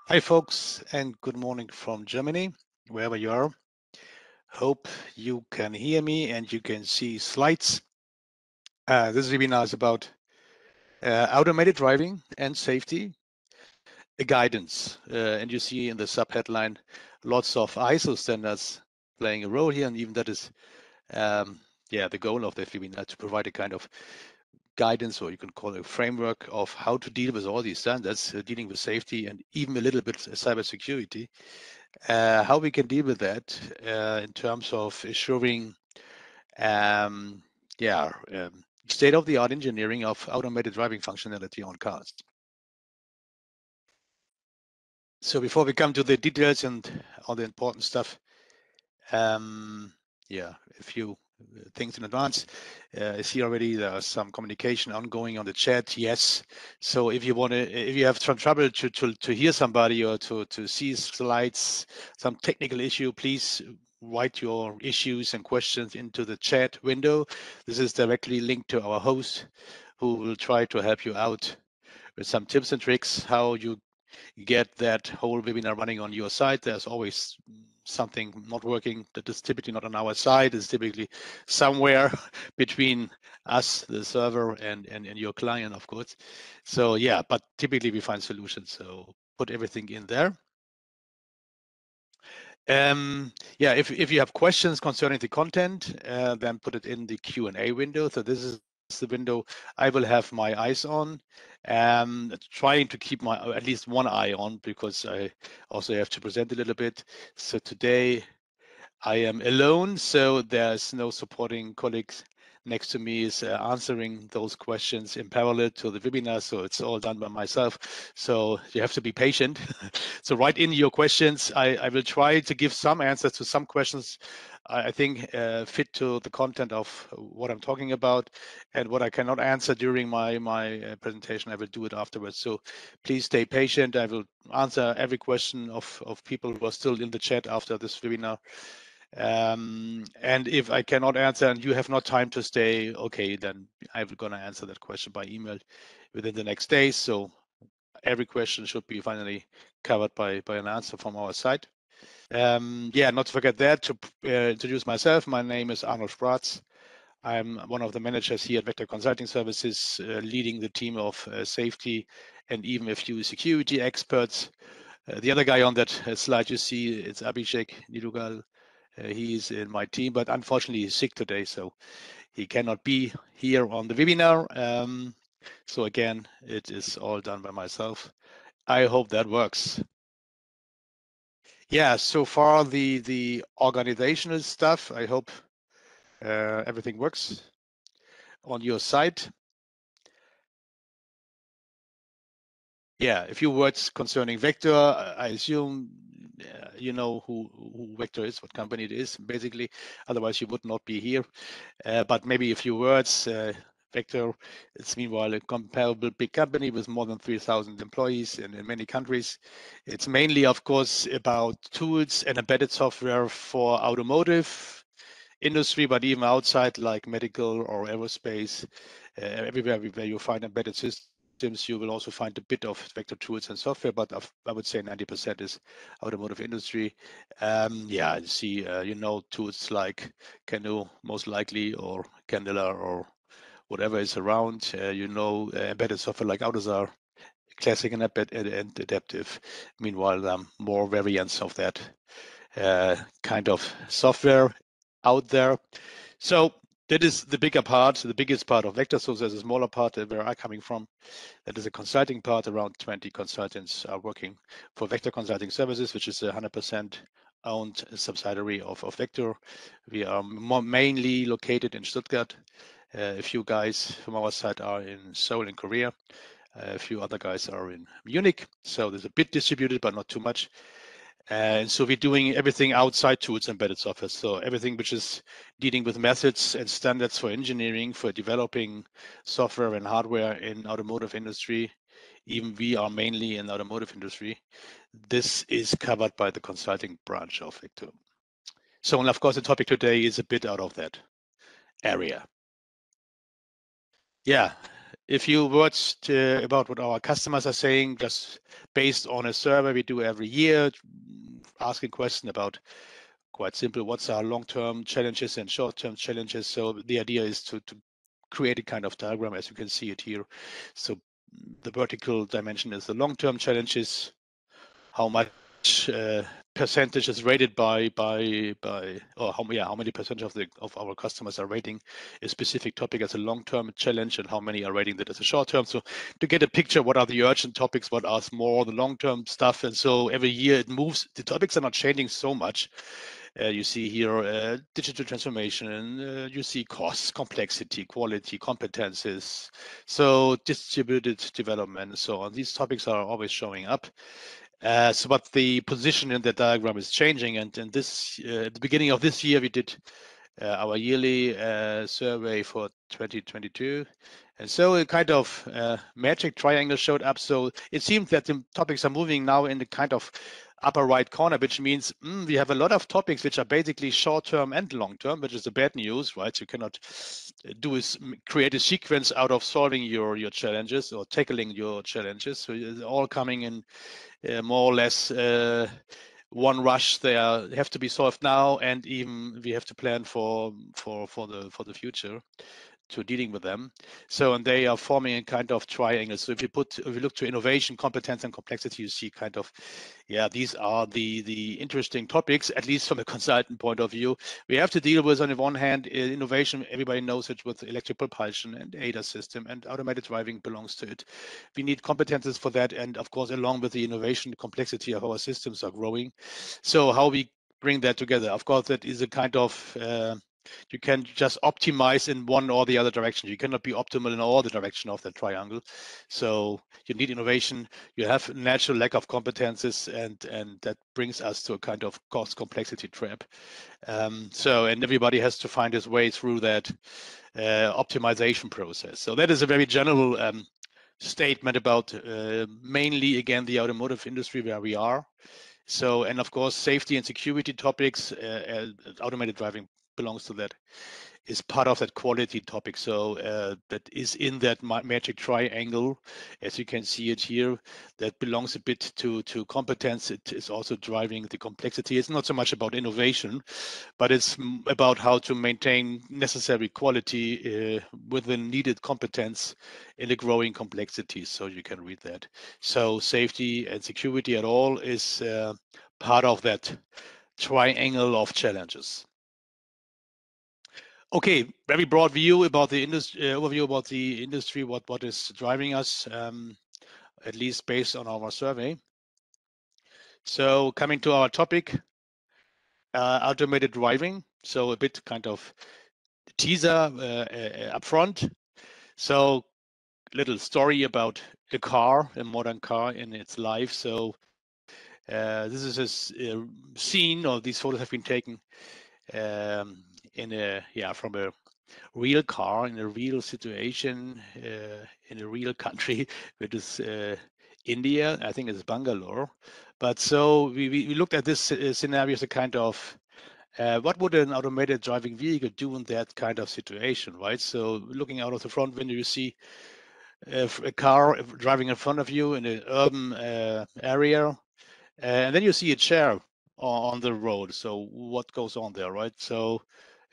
Hi, folks, and good morning from Germany, wherever you are. Hope you can hear me and you can see slides. This webinar is about automated driving and safety guidance. And you see in the subheadline lots of ISO standards playing a role here, and even that is the goal of the webinar, to provide a kind of guidance, or you can call it a framework of how to deal with all these standards, dealing with safety and even a little bit cybersecurity. How we can deal with that in terms of assuring um, state-of-the-art engineering of automated driving functionality on cars. So before we come to the details and all the important stuff, a few things in advance. I see already there are some communication ongoing on the chat. Yes. So if you have some trouble to hear somebody or to see slides, some technical issue, please write your issues and questions into the chat window. This is directly linked to our host, who will try to help you out with some tips and tricks how you get that whole webinar running on your side. There's always something not working that is typically not on our side. It's typically somewhere between us, the server, and your client, of course. So yeah, but typically we find solutions. So put everything in there. If you have questions concerning the content, then put it in the Q&A window. So this is the window I will have my eyes on, trying to keep my at least one eye on, because I also have to present a little bit. So today I am alone, so there's no supporting colleagues next to me is answering those questions in parallel to the webinar. So it's all done by myself. So you have to be patient. So write in your questions. I will try to give some answers to some questions I think fit to the content of what I'm talking about, and what I cannot answer during my presentation, I will do it afterwards. So please stay patient. I will answer every question of people who are still in the chat after this webinar. And if I cannot answer and you have not time to stay, okay, then I'm gonna answer that question by email within the next days. So every question should be finally covered by an answer from our side. Not to forget that, to introduce myself, my name is Arnulf Braatz. I'm one of the managers here at Vector Consulting Services, leading the team of safety and even a few security experts. The other guy on that slide you see, it's Abhishek Nilugal. He is in my team, but unfortunately he's sick today, so he cannot be here on the webinar. So again, it is all done by myself. I hope that works. Yeah, so far the organizational stuff, I hope everything works on your side. Yeah, a few words concerning Vector. I assume you know who Vector is, what company it is, basically. Otherwise, you would not be here. But maybe a few words. Vector is meanwhile a comparable big company with more than 3,000 employees in many countries. It's mainly, of course, about tools and embedded software for automotive industry, but even outside, like medical or aerospace. Everywhere where you find embedded systems, you will also find a bit of Vector tools and software, but I would say 90% is automotive industry. You see, tools like Canoe, most likely, or Candela, or whatever is around. Embedded software like AutoSAR, classic and adaptive. Meanwhile, more variants of that kind of software out there. So that is the bigger part, the biggest part of Vector. So there's a smaller part where I'm coming from. That is a consulting part. Around 20 consultants are working for Vector Consulting Services, which is a 100% owned subsidiary of Vector. We are mainly located in Stuttgart. A few guys from our side are in Seoul in Korea. A few other guys are in Munich. So there's a bit distributed, but not too much. And so we're doing everything outside tools embedded software. So everything which is dealing with methods and standards for engineering, for developing software and hardware in automotive industry. Even we are mainly in the automotive industry. This is covered by the consulting branch of Vector. So, and of course, the topic today is a bit out of that area. Yeah, if you watched about what our customers are saying, just based on a survey we do every year, asking questions about, quite simple, what's our long-term challenges and short-term challenges. So the idea is to create a kind of diagram, as you can see it here. So the vertical dimension is the long-term challenges, how much percentage is rated by or how many percentage of our customers are rating a specific topic as a long-term challenge, and how many are rating that as a short-term. So to get a picture, what are the urgent topics, what are more the long-term stuff, and so every year it moves. The topics are not changing so much. You see here digital transformation, you see costs, complexity, quality, competences, so distributed development, and so on. These topics are always showing up. So, but the position in the diagram is changing, and this at the beginning of this year we did our yearly survey for 2022, and so a kind of magic triangle showed up. So it seems that the topics are moving now in the kind of upper right corner, which means we have a lot of topics which are basically short-term and long-term, which is the bad news, right? You cannot create a sequence out of solving your challenges or tackling your challenges. So it's all coming in more or less one rush. They have to be solved now, and even we have to plan for the future to dealing with them. So, and they are forming a kind of triangle. So if you look to innovation, competence, and complexity, you see kind of, yeah, these are the interesting topics, at least from a consultant point of view. We have to deal with, on the one hand, innovation. Everybody knows it with electric propulsion and ADAS system, and automated driving belongs to it. We need competences for that, and of course, along with the innovation, the complexity of our systems are growing. So how we bring that together, of course, that is a kind of you can just optimize in one or the other direction. You cannot be optimal in all the direction of the triangle. So you need innovation. You have natural lack of competences, and that brings us to a kind of cost complexity trap. So, and everybody has to find his way through that optimization process. So that is a very general statement about mainly, again, the automotive industry where we are. So, and of course, safety and security topics, automated driving belongs to that, is part of that quality topic. So that is in that magic triangle, as you can see it here, that belongs a bit to competence. It is also driving the complexity. It's not so much about innovation, but it's about how to maintain necessary quality with the needed competence in the growing complexity. So you can read that. So safety and security at all is part of that triangle of challenges. Okay, very broad view about the industry, overview about the industry, what is driving us, at least based on our survey. So coming to our topic, automated driving. So a bit kind of teaser up front. So little story about a car, a modern car in its life. So this is a scene, or these photos have been taken from a real car in a real situation in a real country, which is India. I think it's Bangalore. But so we looked at this scenario as a kind of what would an automated driving vehicle do in that kind of situation, right? So looking out of the front window, you see a car driving in front of you in an urban area, and then you see a chair on the road. So what goes on there, right? So,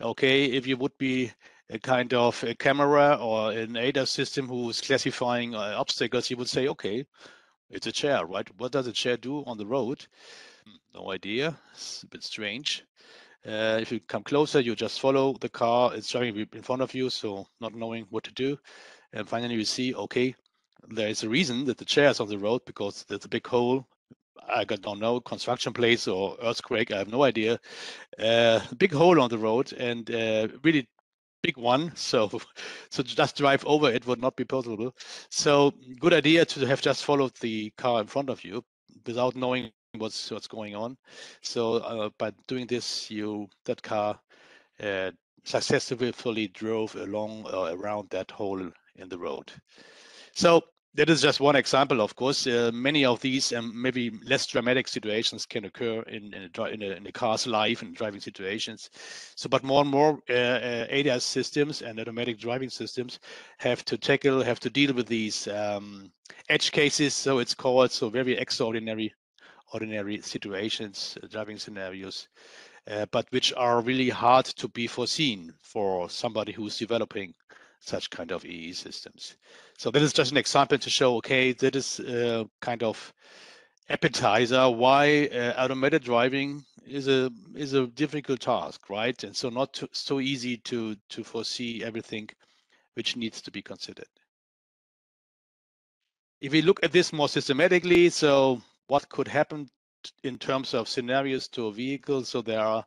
okay, if you would be a kind of a camera or an ADAS system who is classifying obstacles, you would say, okay, it's a chair, right? What does a chair do on the road? No idea. It's a bit strange. If you come closer, you just follow the car. It's driving in front of you, so not knowing what to do. And finally, you see, okay, there is a reason that the chair is on the road, because there's a big hole. I don't know, construction place or earthquake, I have no idea. Big hole on the road, and really big one. So just drive over it would not be possible. So good idea to have just followed the car in front of you without knowing what's going on. So by doing this, that car successfully drove along around that hole in the road. So That is just one example, of course. Many of these maybe less dramatic situations can occur in a car's life and driving situations. So, but more and more ADAS systems and automatic driving systems have to deal with these edge cases, so it's called, so very extraordinary situations, driving scenarios, but which are really hard to be foreseen for somebody who's developing such kind of EE systems. So that is just an example to show, okay, that is kind of appetizer why automated driving is a difficult task, right? And so not so easy to foresee everything which needs to be considered. If we look at this more systematically, so what could happen in terms of scenarios to a vehicle? So there are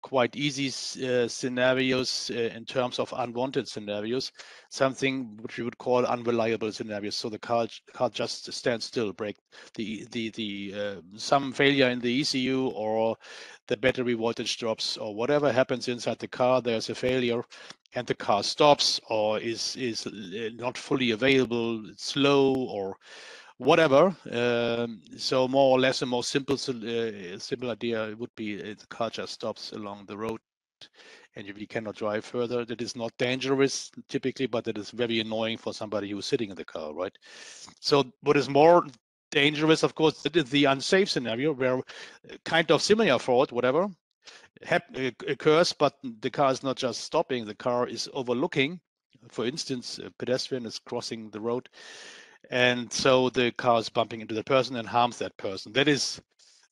quite easy scenarios in terms of unwanted scenarios, something which we would call unreliable scenarios. So the car just stands still, break some failure in the ECU, or the battery voltage drops, or whatever happens inside the car, there's a failure and the car stops or is not fully available, it's slow or whatever. So more or less a more simple idea would be the car just stops along the road and we cannot drive further. That is not dangerous typically, but that is very annoying for somebody who's sitting in the car, right? So what is more dangerous, of course, that is the unsafe scenario where kind of similar fault, whatever, occurs, but the car is not just stopping, the car is overlooking. For instance, a pedestrian is crossing the road, and so the car is bumping into the person and harms that person. That is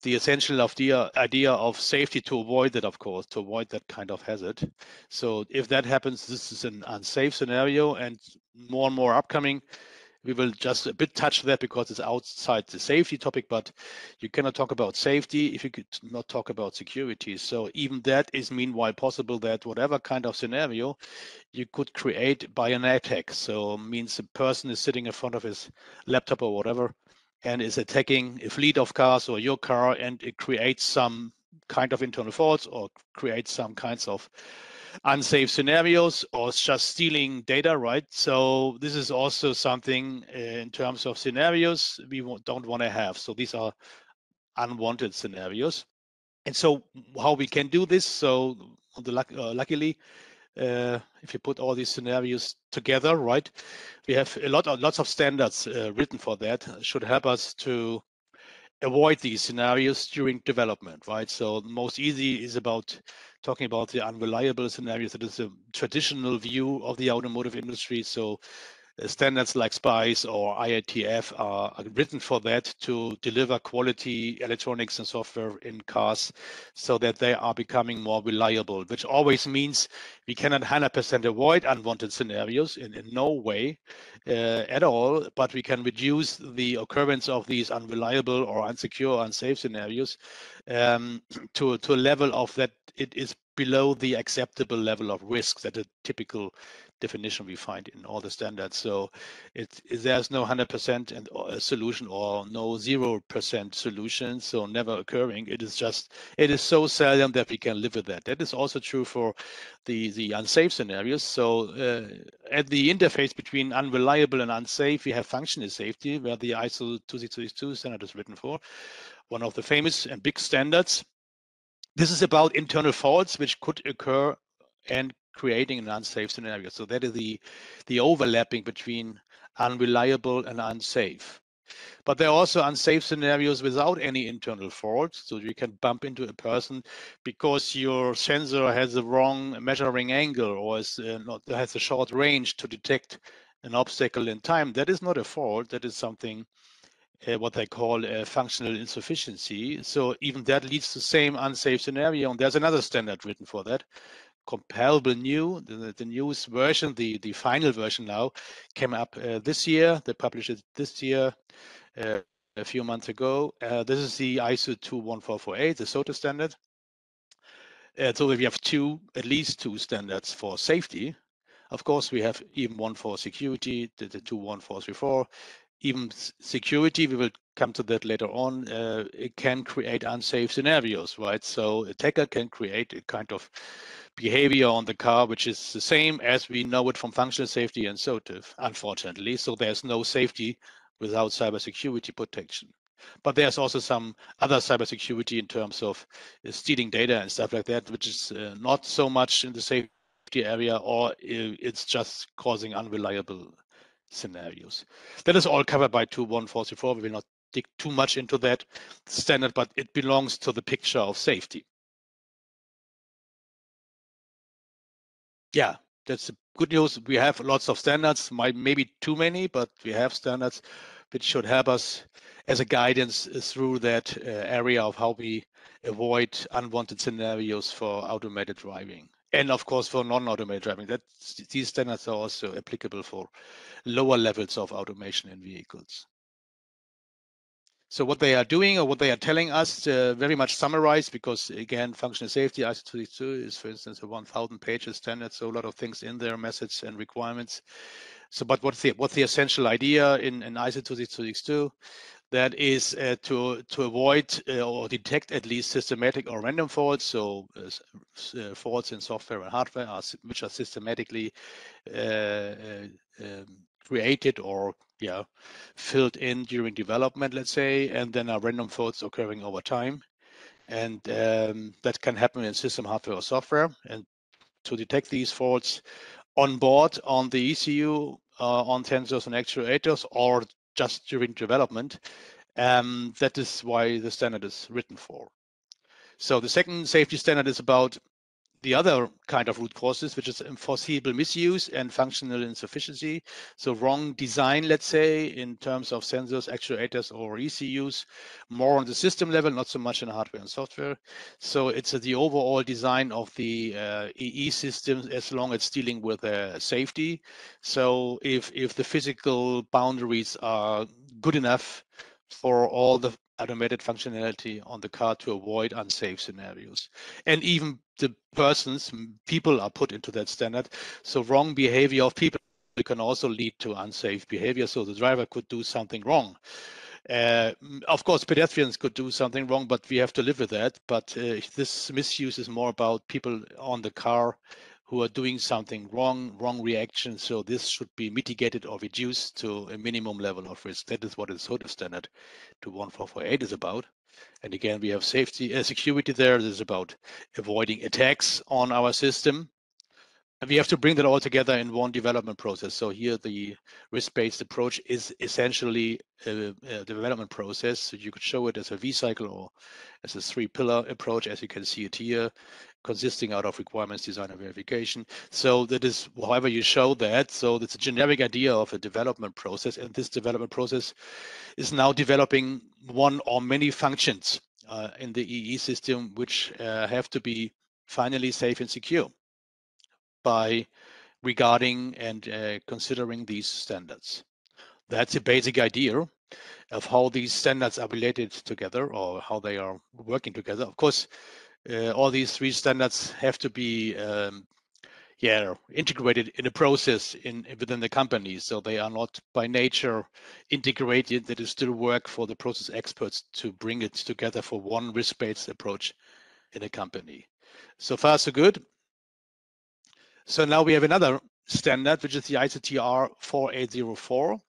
the essential of the idea of safety, to avoid that, of course, to avoid that kind of hazard. So if that happens, this is an unsafe scenario, and more upcoming. We will just a bit touch that because it's outside the safety topic, but you cannot talk about safety if you could not talk about security. So even that is meanwhile possible, that whatever kind of scenario you could create by an attack. So means a person is sitting in front of his laptop or whatever and is attacking a fleet of cars or your car, and it creates some kind of internal faults or creates some kinds of unsafe scenarios, or it's just stealing data, right? So this is also something in terms of scenarios we don't want to have. So these are unwanted scenarios. And so how we can do this? So luckily, if you put all these scenarios together, right, we have lots of standards written for that, should help us to avoid these scenarios during development, right? So the most easy is about talking about the unreliable scenarios. That is a traditional view of the automotive industry. So standards like SPICE or IATF are written for that, to deliver quality electronics and software in cars so that they are becoming more reliable, which always means we cannot 100% avoid unwanted scenarios in no way at all, but we can reduce the occurrence of these unreliable or unsecure, unsafe scenarios to a level of that it is below the acceptable level of risk, that a typical definition we find in all the standards. So there's no 100% and a solution, or no 0% solution, so never occurring. It is so seldom that we can live with that. That is also true for the unsafe scenarios. So at the interface between unreliable and unsafe, we have functional safety, where the ISO 26262 standard is written for, one of the famous and big standards. This is about internal faults which could occur and creating an unsafe scenario. So that is the overlapping between unreliable and unsafe. But there are also unsafe scenarios without any internal fault. So you can bump into a person because your sensor has the wrong measuring angle, or has a short range to detect an obstacle in time. That is not a fault. That is something what they call functional insufficiency. So even that leads to the same unsafe scenario. And there's another standard written for that, comparable new. The newest version, the final version now, came up this year. They published it this year, a few months ago. This is the ISO 21448, the SOTA standard. So we have at least two standards for safety. Of course, we have even one for security, the 21434. Even security, we will come to that later on, it can create unsafe scenarios, right? So attacker can create a kind of behavior on the car, which is the same as we know it from functional safety and SOTIF, unfortunately. So there's no safety without cybersecurity protection. But there's also some other cybersecurity in terms of stealing data and stuff like that, which is not so much in the safety area, or it's just causing unreliable scenarios. That is all covered by 21434. We will not dig too much into that standard, but it belongs to the picture of safety. Yeah, that's the good news. We have lots of standards, maybe too many, but we have standards which should help us as a guidance through that area of how we avoid unwanted scenarios for automated driving. And of course, for non-automated driving, these standards are also applicable for lower levels of automation in vehicles. So what they are doing, or what they are telling us, very much summarized, because again, functional safety ISO 262 is, for instance, a 1,000 pages standard, so a lot of things in there, methods and requirements. So, but what's the essential idea in ISO 262? That is to avoid or detect at least systematic or random faults, so faults in software and hardware which are systematically created or filled in during development, let's say, and then are random faults occurring over time. And that can happen in system hardware or software. And to detect these faults on board on the ECU, on sensors and actuators, or just during development, that is why the standard is written for. So the second safety standard is about the other kind of root causes, which is unforeseeable misuse and functional insufficiency. So wrong design, let's say, in terms of sensors, actuators, or ECUs, more on the system level, not so much in hardware and software. So it's the overall design of the EE systems, as long as it's dealing with safety. So if the physical boundaries are good enough for all the automated functionality on the car to avoid unsafe scenarios. And even the people are put into that standard. So wrong behavior of people can also lead to unsafe behavior. So the driver could do something wrong. Of course, pedestrians could do something wrong, but we have to live with that. But this misuse is more about people on the car who are doing something wrong reaction. So this should be mitigated or reduced to a minimum level of risk. That is what the SOTIF standard 21448 is about. And again, we have safety, security there. This is about avoiding attacks on our system. And we have to bring that all together in one development process. So here the risk-based approach is essentially a development process. So you could show it as a V-cycle or as a 3-pillar approach, as you can see it here, consisting out of requirements, design, and verification. So that is however you show that. So that's a generic idea of a development process. And this development process is now developing one or many functions in the EE system, which have to be finally safe and secure by regarding and considering these standards. That's a basic idea of how these standards are related together or how they are working together. Of course, all these 3 standards have to be integrated in a process within the company. So they are not by nature integrated. That is still work for the process experts to bring it together for one risk-based approach in a company. So far, so good. So now we have another standard, which is the ISO/TR 4804.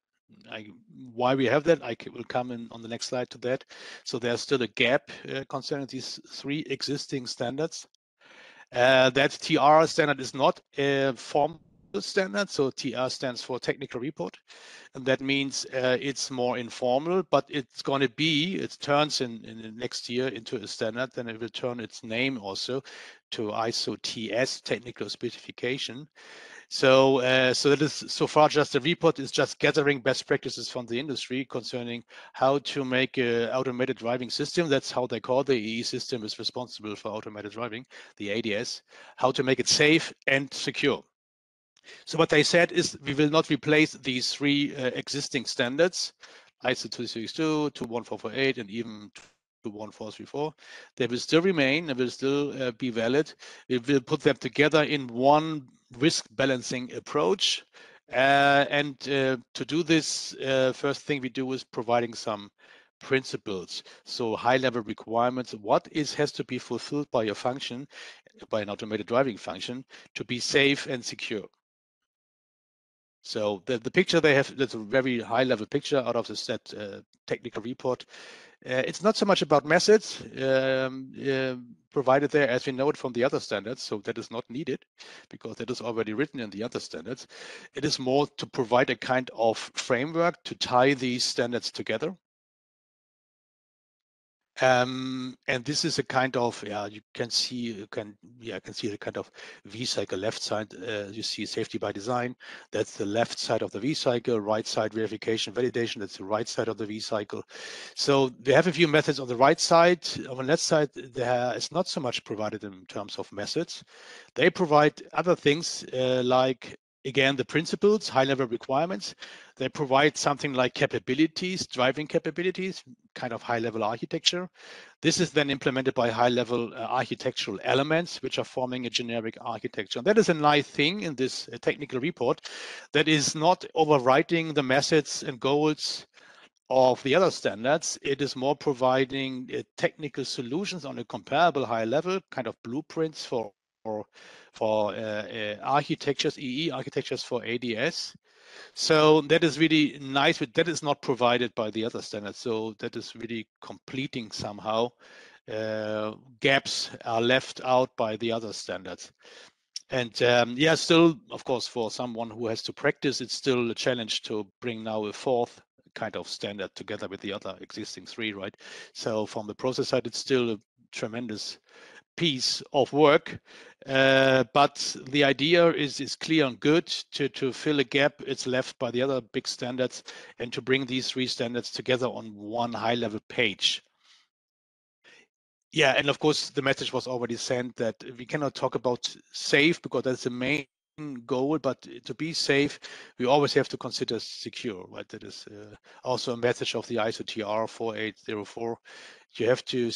Why we have that, I will come in on the next slide to that. So there's still a gap concerning these 3 existing standards. That TR standard is not a formal standard. So TR stands for technical report. And that means it's more informal, but it's going to be, it turns in the next year into a standard, then it will turn its name also to ISO TS, technical specification. So, that is so far just a report is just gathering best practices from the industry concerning how to make an automated driving system. That's how they call the EE system is responsible for automated driving, the ADS, how to make it safe and secure. So what they said is we will not replace these 3 existing standards, ISO 262, 21448, and even 21434. They will still remain, they will still be valid. We will put them together in one risk balancing approach. And to do this, first thing we do is providing some principles, so high-level requirements. What has to be fulfilled by a function, by an automated driving function, to be safe and secure. So the picture they have, that's a very high-level picture out of this technical report. It's not so much about methods provided there as we know it from the other standards, so that is not needed because that is already written in the other standards. It is more to provide a kind of framework to tie these standards together. And this is a kind of, you can see, I can see the kind of V-cycle left side. You see safety by design. That's the left side of the V-cycle. Right side, verification, validation. That's the right side of the V-cycle. So they have a few methods on the right side. On the left side, there is not so much provided in terms of methods. They provide other things like, again, the principles, high-level requirements. They provide something like capabilities, driving capabilities, kind of high-level architecture. This is then implemented by high-level architectural elements, which are forming a generic architecture. And that is a nice thing in this technical report, that is not overwriting the methods and goals of the other standards. It is more providing technical solutions on a comparable high level, kind of blueprints for architectures, EE architectures for ADS. So that is really nice, but that is not provided by the other standards. So that is really completing somehow. Gaps are left out by the other standards. And yeah, still, of course, for someone who has to practice, it's still a challenge to bring now a fourth kind of standard together with the other existing three, right? So from the process side, it's still a tremendous piece of work, but the idea is clear and good. To fill a gap it's left by the other big standards, and to bring these three standards together on one high-level page. Yeah, and of course the message was already sent that we cannot talk about safe because that's the main goal, but to be safe we always have to consider secure, right? That is also a message of the ISO TR 4804. You have to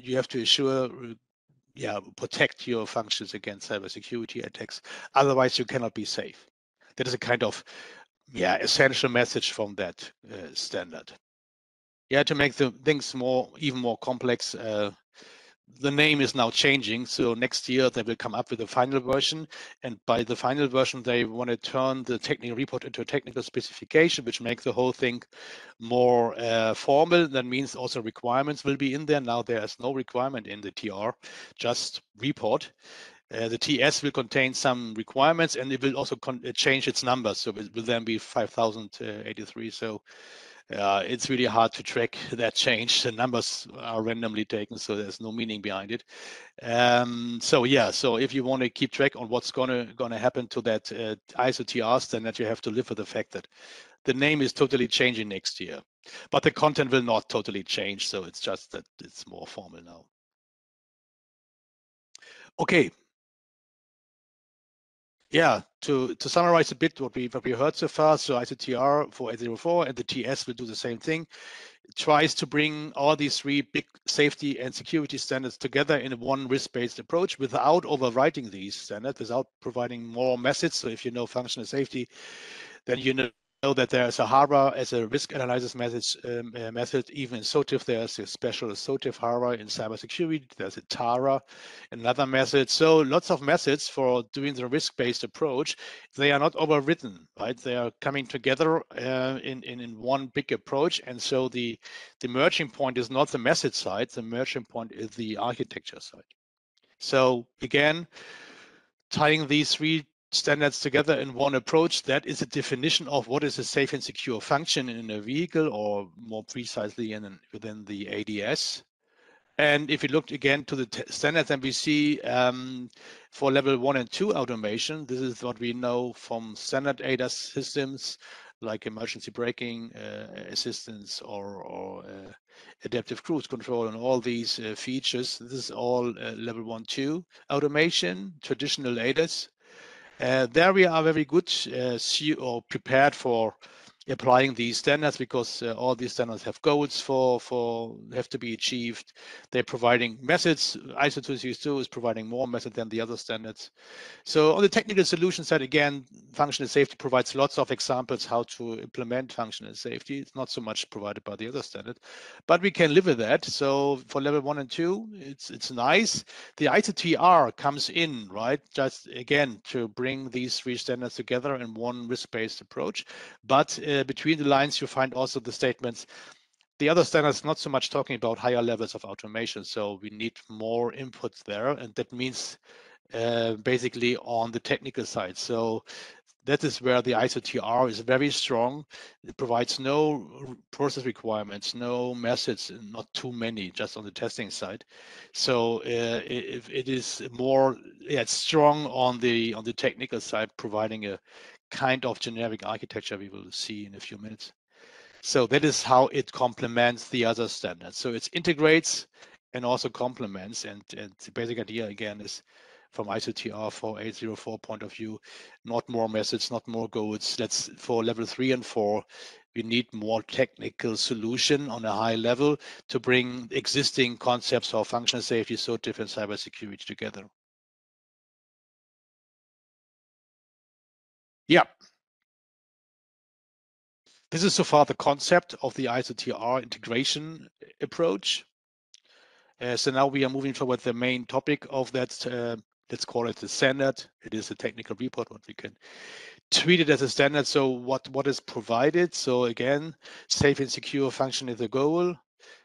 you have to assure protect your functions against cybersecurity attacks. Otherwise, you cannot be safe. That is a kind of essential message from that standard. Yeah, to make the things even more complex, the name is now changing. So next year they will come up with a final version, and by the final version they want to turn the technical report into a technical specification, which makes the whole thing more formal. That means also requirements will be in there. Now there is no requirement in the TR, just report. The TS will contain some requirements, and it will also change its numbers. So it will then be 5083. So it's really hard to track that change. The numbers are randomly taken, so there's no meaning behind it. So yeah, so if you want to keep track on what's gonna happen to that ISO TR standard, you have to live with the fact that the name is totally changing next year, but the content will not totally change. So it's just that it's more formal now. Okay. Yeah, to summarize a bit what we heard so far, so ISO TR 4804 and the TS will do the same thing. It tries to bring all these three big safety and security standards together in one risk-based approach without overwriting these standards, without providing more methods. So if you know functional safety, then you know that there's a HARA as a risk analysis method. Even in SOTIF, there's a special SOTIF HARA. In cybersecurity, there's a TARA, another method. So lots of methods for doing the risk-based approach. They are not overwritten, right? They are coming together in one big approach. And so the merging point is not the method side. The merging point is the architecture side. So again, tying these three standards together in one approach, that is a definition of what is a safe and secure function in a vehicle, or more precisely within the ADS. And if you look again to the standards, then we see for level 1 and 2 automation, this is what we know from standard ADAS systems like emergency braking assistance or adaptive cruise control and all these features. This is all level 1, 2 automation, traditional ADAS. There we are very good or prepared for applying these standards, because all these standards have goals for have to be achieved. They're providing methods. ISO 262 is providing more methods than the other standards. So on the technical solution side, again, functional safety provides lots of examples how to implement functional safety. It's not so much provided by the other standard, but we can live with that. So for level 1 and 2, it's nice. The ITTR comes in, right, just again to bring these three standards together in one risk-based approach. But between the lines, you find also the statements, the other standards not so much talking about higher levels of automation. So we need more inputs there, and that means basically on the technical side. So that is where the ISO TR is very strong. It provides no process requirements, no methods, not too many, just on the testing side. So it is more, yeah, it's strong on the technical side, providing a kind of generic architecture we will see in a few minutes. So that is how it complements the other standards. So it integrates and also complements. And the basic idea again is, from ISO TR 4804 point of view, not more methods, not more goals. That's for level 3 and 4. We need more technical solution on a high level to bring existing concepts of functional safety, SOTIF, and cybersecurity together. Yeah. This is so far the concept of the ISO TR integration approach. So now we are moving toward the main topic of that. Let's call it the standard. It is a technical report, but we can treat it as a standard. So what is provided? So again, safe and secure function is the goal.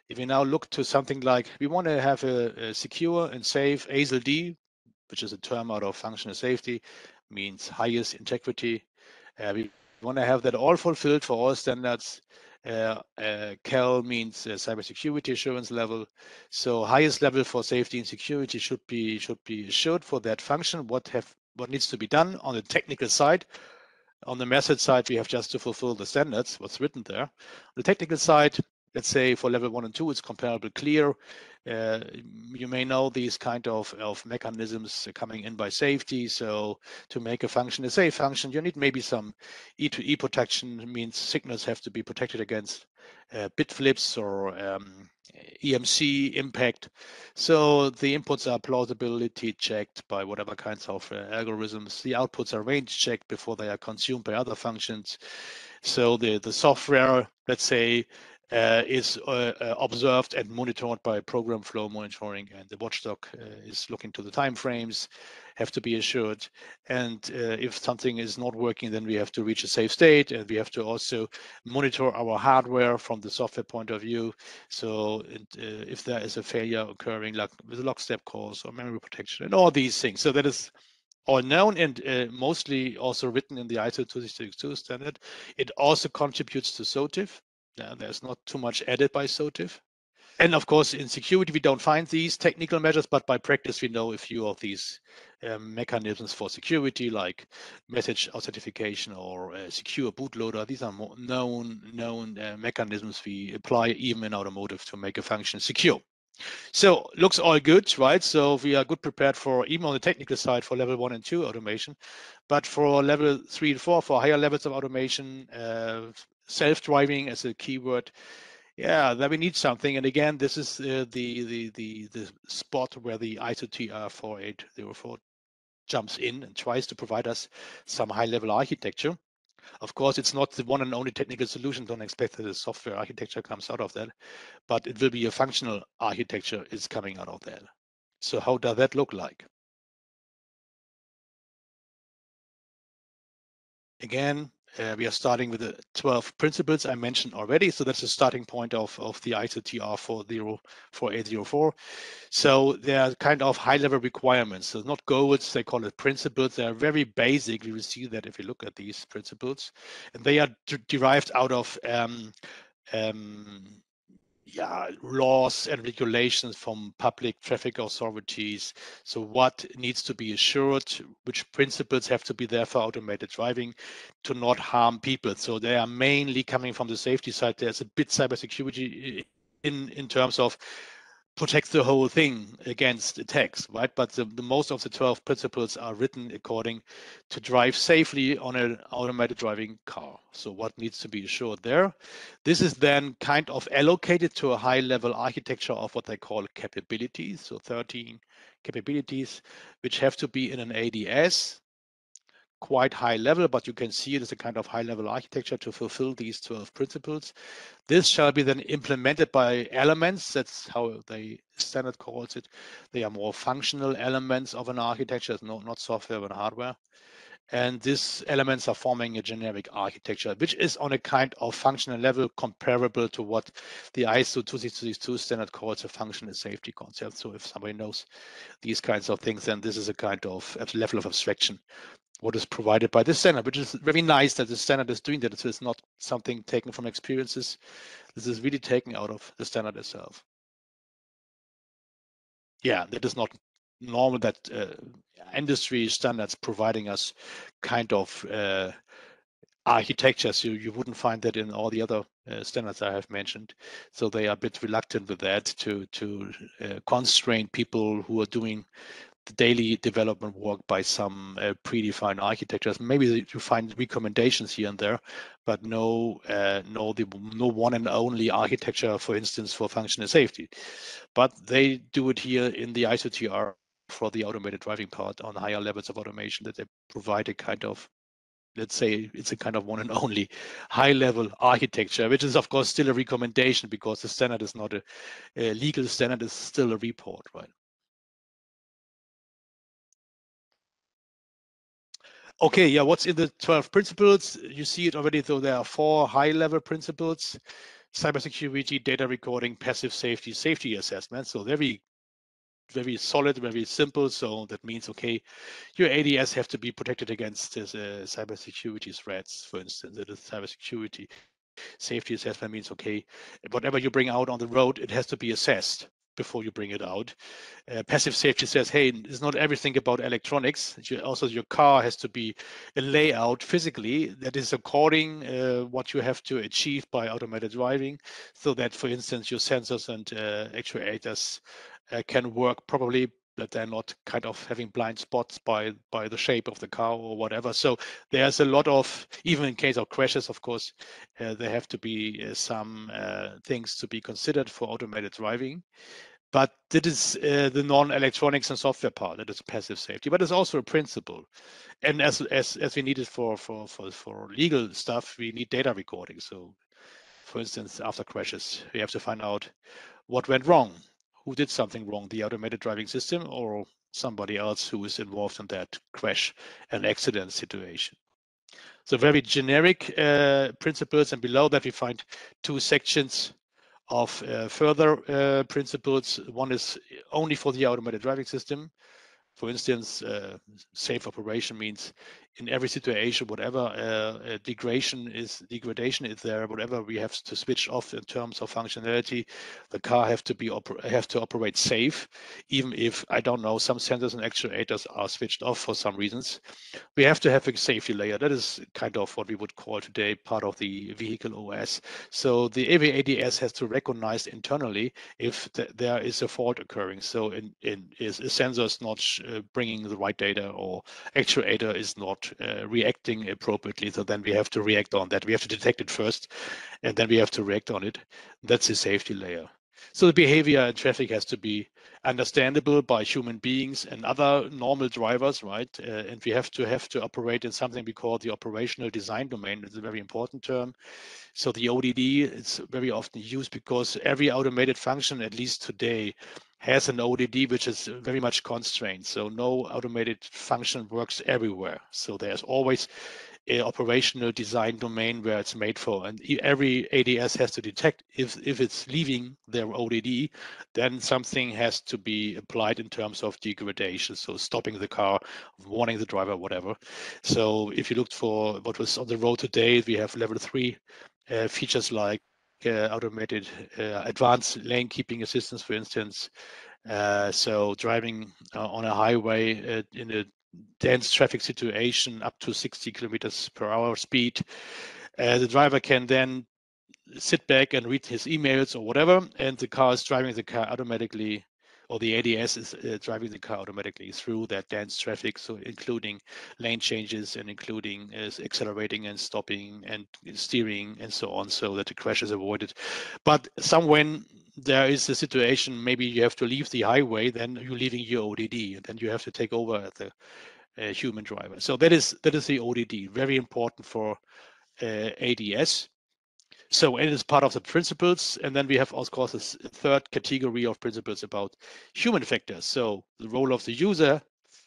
If we now look to something like, we want to have a secure and safe ASIL-D, which is a term out of functional safety, means highest integrity. We want to have that all fulfilled for all standards. CAL means cybersecurity assurance level. So highest level for safety and security should be assured for that function. What needs to be done on the technical side? On the method side, we have just to fulfill the standards, what's written there. On the technical side, let's say for level 1 and 2, it's comparable clear. You may know these kind of mechanisms coming in by safety. So to make a function a safe function, you need maybe some E2E protection. Means signals have to be protected against bit flips or EMC impact. So the inputs are plausibility checked by whatever kinds of algorithms. The outputs are range checked before they are consumed by other functions. So the software, let's say, is observed and monitored by program flow monitoring, and the watchdog is looking to the time frames, have to be assured. And if something is not working, then we have to reach a safe state, and we have to also monitor our hardware from the software point of view. So if there is a failure occurring, like with lockstep calls or memory protection and all these things. So that is all known and mostly also written in the ISO 262 standard. It also contributes to SOTIF. There's not too much added by SOTIF. And of course, in security, we don't find these technical measures, but by practice, we know a few of these mechanisms for security, like message authentication or secure bootloader. These are more known mechanisms we apply even in automotive to make a function secure. So looks all good, right? So we are good prepared for, even on the technical side, for level 1 and 2 automation. But for level 3 and 4, for higher levels of automation, self-driving as a keyword, yeah, then we need something. And again, this is the spot where the ISO TR 4804 jumps in and tries to provide us some high-level architecture. Of course, it's not the one and only technical solution. Don't expect that the software architecture comes out of that, but it will be a functional architecture is coming out of that. So how does that look like? Again, we are starting with the 12 principles I mentioned already. So that's the starting point of the ISO TR 4804. So they are kind of high-level requirements. So not goals, they call it principles. They are very basic. We will see that if we look at these principles. And they are derived out of laws and regulations from public traffic authorities. So what needs to be assured, which principles have to be there for automated driving to not harm people. So they are mainly coming from the safety side. There's a bit cybersecurity in terms of protects the whole thing against attacks, right? But the most of the 12 principles are written according to drive safely on an automated driving car. So what needs to be assured there? This is then kind of allocated to a high level architecture of what they call capabilities. So 13 capabilities, which have to be in an ADS, quite high level, but you can see it as a kind of high level architecture to fulfill these 12 principles. This shall be then implemented by elements. That's how the standard calls it. They are more functional elements of an architecture, not software but hardware. And these elements are forming a generic architecture, which is on a kind of functional level comparable to what the ISO 26262 standard calls a functional safety concept. So if somebody knows these kinds of things, then this is a kind of level of abstraction what is provided by this standard, which is very nice that the standard is doing that. So it's not something taken from experiences. This is really taken out of the standard itself. Yeah, that is not normal that industry standards providing us kind of architecture. So you wouldn't find that in all the other standards I have mentioned. So they are a bit reluctant with that to constrain people who are doing the daily development work by some predefined architectures. Maybe you find recommendations here and there, but no one and only architecture, for instance, for functional safety. But they do it here in the ISO-TR for the automated driving part on higher levels of automation, that they provide a kind of, let's say, it's a kind of one and only high level architecture, which is of course still a recommendation because the standard is not a legal standard, is still a report, right? Okay, yeah, what's in the 12 principles? You see it already, though there are 4 high-level principles: cybersecurity, data recording, passive safety, safety assessment. So very, very solid, very simple. So that means, okay, your ADS have to be protected against cybersecurity threats, for instance. That is cybersecurity. Safety assessment means, okay, whatever you bring out on the road, it has to be assessed before you bring it out. Passive safety says, hey, it's not everything about electronics. Also, your car has to be a layout physically that is according what you have to achieve by automated driving, so that, for instance, your sensors and actuators can work properly, that they're not kind of having blind spots by the shape of the car or whatever. So there's a lot of, even in case of crashes, of course, there have to be some things to be considered for automated driving. But that is the non-electronics and software part. That is passive safety, but it's also a principle. And as we need it for legal stuff, we need data recording. So, for instance, after crashes, we have to find out what went wrong, who did something wrong, the automated driving system or somebody else who is involved in that crash and accident situation. So very generic principles, and below that we find 2 sections of further principles. One is only for the automated driving system. For instance, safe operation means in every situation, whatever degradation is there, whatever we have to switch off in terms of functionality, the car have to operate safe, even if, I don't know, some sensors and actuators are switched off for some reasons. We have to have a safety layer. That is kind of what we would call today part of the vehicle OS. So the AVADS has to recognize internally if there is a fault occurring. So is a sensor is not bringing the right data, or actuator is not reacting appropriately. So then we have to react on that. We have to detect it first, and then we have to react on it. That's the safety layer. So the behavior in traffic has to be understandable by human beings and other normal drivers, right? And we have to operate in something we call the operational design domain. It's a very important term. So the ODD is very often used because every automated function, at least today, has an ODD which is very much constrained. So no automated function works everywhere. So there's always a operational design domain where it's made for, and every ADS has to detect if it's leaving their ODD, then something has to be applied in terms of degradation. So stopping the car, warning the driver, whatever. So if you looked for what was on the road today, we have level 3 features like automated advanced lane keeping assistance, for instance. So driving on a highway in a dense traffic situation up to 60 kilometers per hour speed, the driver can then sit back and read his emails or whatever, and the car is driving the car automatically, or the ADS is driving the car automatically through that dense traffic, so including lane changes and including accelerating and stopping and steering and so on, so that the crash is avoided. But when there is a situation, maybe you have to leave the highway, then you're leaving your ODD, and then you have to take over as the human driver. So that is the ODD, very important for ADS. So it is part of the principles. And then we have, of course, a third category of principles about human factors. So the role of the user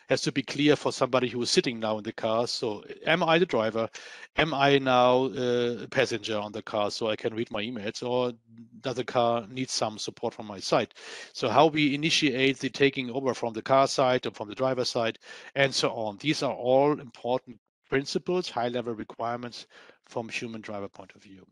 has to be clear for somebody who is sitting now in the car. So am I the driver? Am I now a passenger on the car so I can read my emails? Or does the car need some support from my side? So how we initiate the taking over from the car side or from the driver side and so on. These are all important principles, high-level requirements from human driver point of view.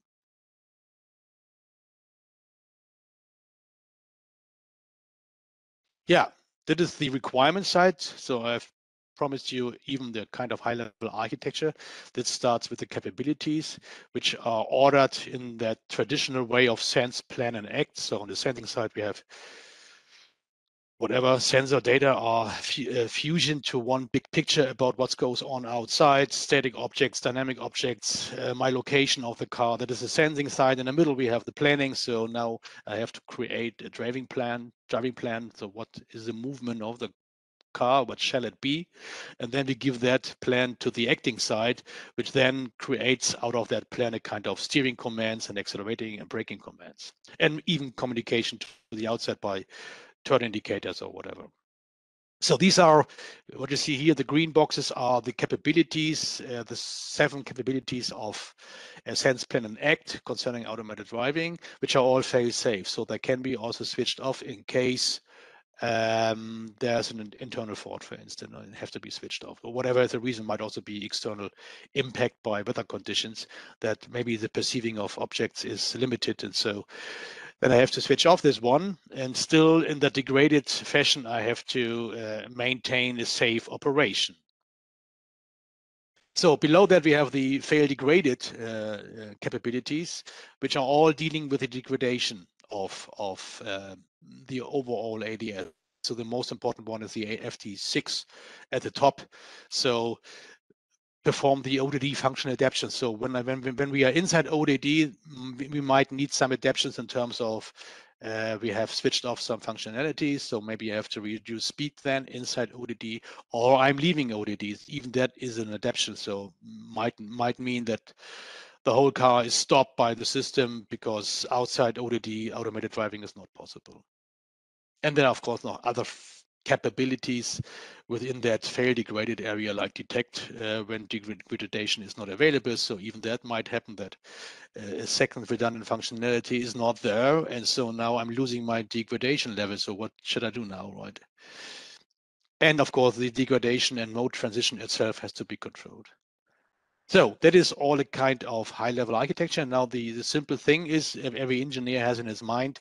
Yeah, that is the requirement side. So I've promised you even the kind of high-level architecture that starts with the capabilities, which are ordered in that traditional way of sense, plan, and act. So on the sensing side, we have whatever sensor data are fusion to one big picture about what goes on outside, static objects, dynamic objects, my location of the car. That is the sensing side. In the middle, we have the planning. So now I have to create a driving plan. So what is the movement of the car? What shall it be? And then we give that plan to the acting side, which then creates out of that plan a kind of steering commands and accelerating and braking commands, and even communication to the outside by turn indicators or whatever. So these are what you see here. The green boxes are the capabilities, the 7 capabilities of sense, plan, and act concerning automated driving, which are all fail safe. So they can be also switched off in case there's an internal fault, for instance, and have to be switched off, or whatever the reason. Might also be external impact by weather conditions, that maybe the perceiving of objects is limited, and so then I have to switch off this one, and still in that degraded fashion, I have to maintain a safe operation. So below that, we have the fail degraded capabilities, which are all dealing with the degradation of the overall ADS. So the most important one is the FT6 at the top. So perform the ODD function adaptation. So when we are inside ODD, we might need some adaptations in terms of we have switched off some functionalities. So maybe I have to reduce speed then inside ODD, or I'm leaving ODD. Even that is an adaptation. So might mean that the whole car is stopped by the system because outside ODD, automated driving is not possible. And then, of course, other capabilities within that fail degraded area, like detect when degradation is not available. So even that might happen, that a second redundant functionality is not there. And so now I'm losing my degradation level. So what should I do now, right? And of course, the degradation and mode transition itself has to be controlled. So that is all a kind of high-level architecture. Now the simple thing is, every engineer has in his mind,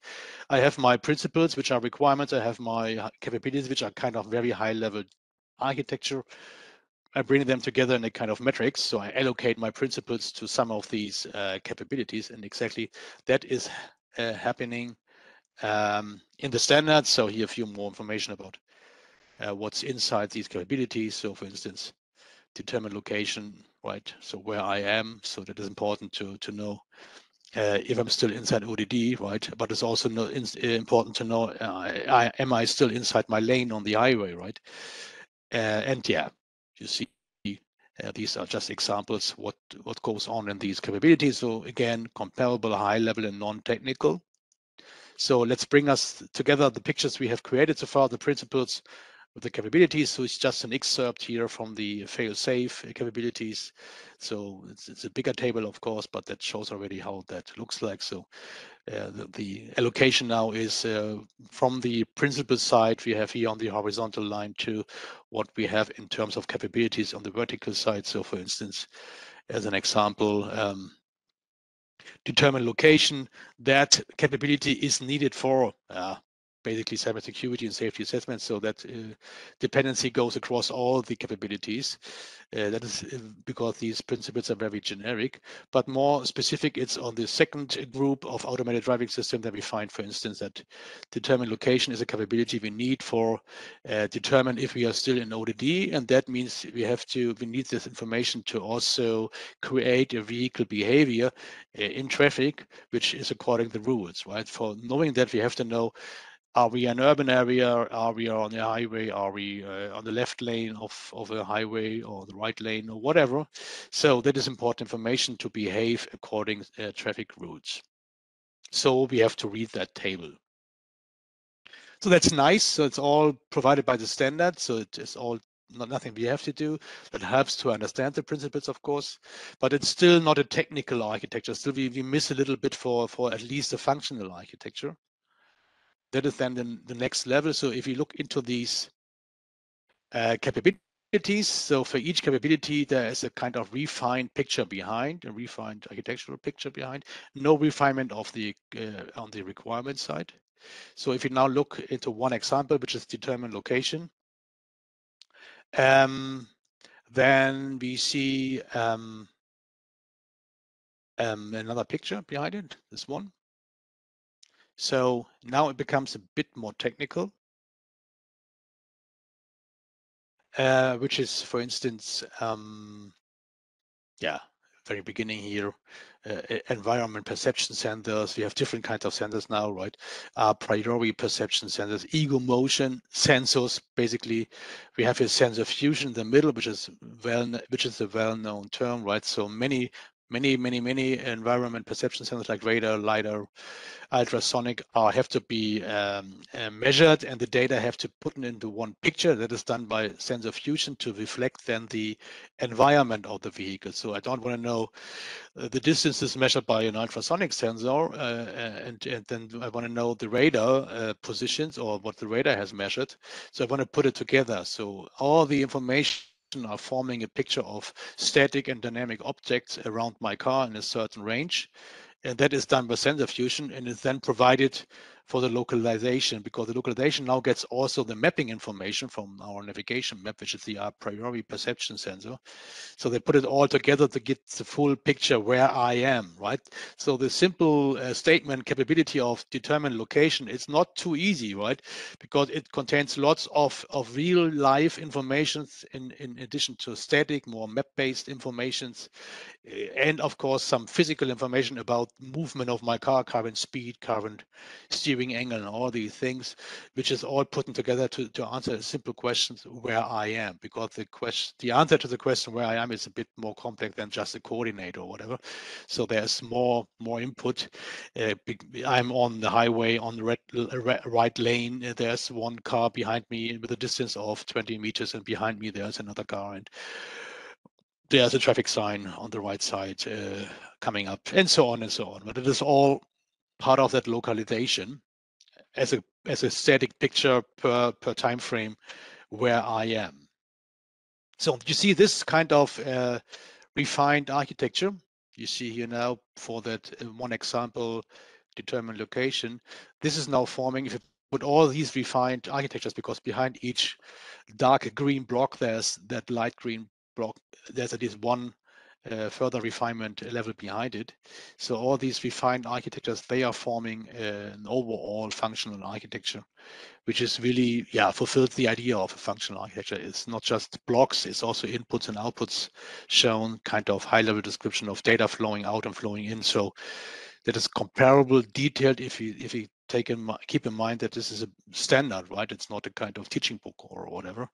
I have my principles, which are requirements. I have my capabilities, which are kind of very high-level architecture. I bring them together in a kind of metrics. So I allocate my principles to some of these capabilities, and exactly that is happening in the standards. So here a few more information about what's inside these capabilities. So for instance, determine location, right? So where I am. So that is important to know if I'm still inside ODD, right? But it's also important to know, am I still inside my lane on the highway, right? And yeah, you see, these are just examples what goes on in these capabilities. So again, comparable, high level, and non-technical. So let's bring us together the pictures we have created so far, the principles with the capabilities. So it's just an excerpt here from the fail-safe capabilities. So it's a bigger table, of course, but that shows already how that looks like. So the allocation now is from the principal side we have here on the horizontal line to what we have in terms of capabilities on the vertical side. So for instance, as an example, determine location, that capability is needed for basically cybersecurity and safety assessment, so that dependency goes across all the capabilities. That is because these principles are very generic, but more specific, it's on the second group of automated driving system that we find, for instance, that determine location is a capability we need for determine if we are still in ODD, and that means we need this information to also create a vehicle behavior in traffic, which is according to the rules, right? For knowing that, we have to know, are we in an urban area? Are we on the highway? Are we on the left lane of a highway or the right lane or whatever? So that is important information to behave according traffic routes. So we have to read that table. So that's nice. So it's all provided by the standard. So it is all nothing we have to do. That helps to understand the principles, of course, but it's still not a technical architecture. Still, we miss a little bit for at least a functional architecture. That is then the next level. So if you look into these capabilities, so for each capability, there is a kind of refined picture behind, a refined architectural picture behind. No refinement of the on the requirement side. So if you now look into one example, which is determine location, then we see another picture behind it, this one. So now it becomes a bit more technical, which is, for instance, yeah, very beginning here, environment perception sensors. We have different kinds of sensors now, right? Priori perception sensors, ego motion sensors. Basically, we have a sensor fusion in the middle, which is a well-known term, right? So many environment perception sensors like radar, lidar, ultrasonic have to be measured, and the data have to put into one picture. That is done by sensor fusion to reflect then the environment of the vehicle. So I don't want to know the distance is measured by an ultrasonic sensor, and then I want to know the radar positions or what the radar has measured. So I want to put it together. So all the information are forming a picture of static and dynamic objects around my car in a certain range. And that is done by sensor fusion and is then provided for the localization, because the localization now gets also the mapping information from our navigation map, which is the a priori perception sensor. So they put it all together to get the full picture where I am, right? So the simple statement capability of determine location is not too easy, right? Because it contains lots of real life information in addition to static, more map-based informations, and of course some physical information about movement of my car, current speed, current steering angle, and all these things, which is all put together to answer simple questions where I am, because the answer to the question where I am is a bit more complex than just a coordinate or whatever. So there's more input. I'm on the highway on the right lane. There's one car behind me with a distance of 20 meters, and behind me there's another car, and there's a traffic sign on the right side coming up, and so on and so on. But it is all part of that localization as a static picture per time frame where I am. So you see this kind of refined architecture. You see here now for that one example, determine location. This is now forming, if you put all these refined architectures, because behind each dark green block, there's that light green block, there's at least one further refinement level behind it. So all these refined architectures, they are forming an overall functional architecture, which is really, fulfills the idea of a functional architecture. It's not just blocks, it's also inputs and outputs shown, kind of high level description of data flowing out and flowing in. So that is comparable, detailed, if you keep in mind that this is a standard, right? It's not a kind of teaching book or whatever.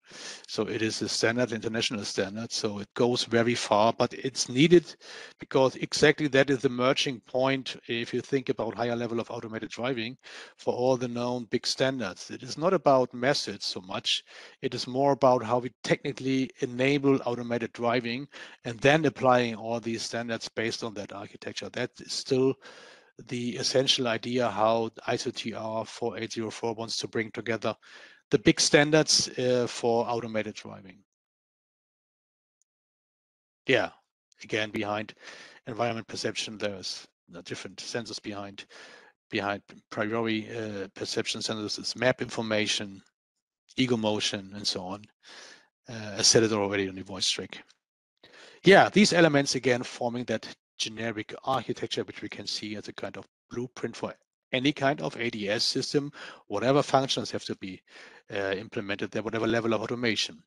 So it is a standard, international standard. So it goes very far, but it's needed because exactly that is the merging point. If you think about higher level of automated driving for all the known big standards, it is not about methods so much. It is more about how we technically enable automated driving and then applying all these standards based on that architecture. That is still the essential idea how ISO TR 4804 wants to bring together the big standards for automated driving. Yeah, again, behind environment perception, there's different sensors behind behind priori perception sensors is map information, ego motion, and so on. I said it already on the voice track. Yeah, these elements again forming that generic architecture, which we can see as a kind of blueprint for any kind of ADS system, whatever functions have to be implemented there, whatever level of automation.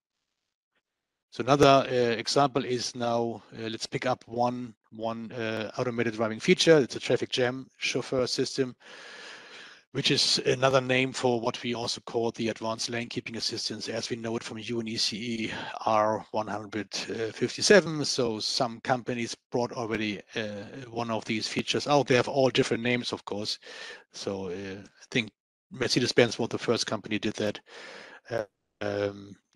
So another example is now, let's pick up one automated driving feature. It's a traffic jam chauffeur system, which is another name for what we also call the advanced lane keeping assistance, as we know it from UNECE R157. So some companies brought already one of these features out. They have all different names, of course. So I think Mercedes-Benz was the first company did that.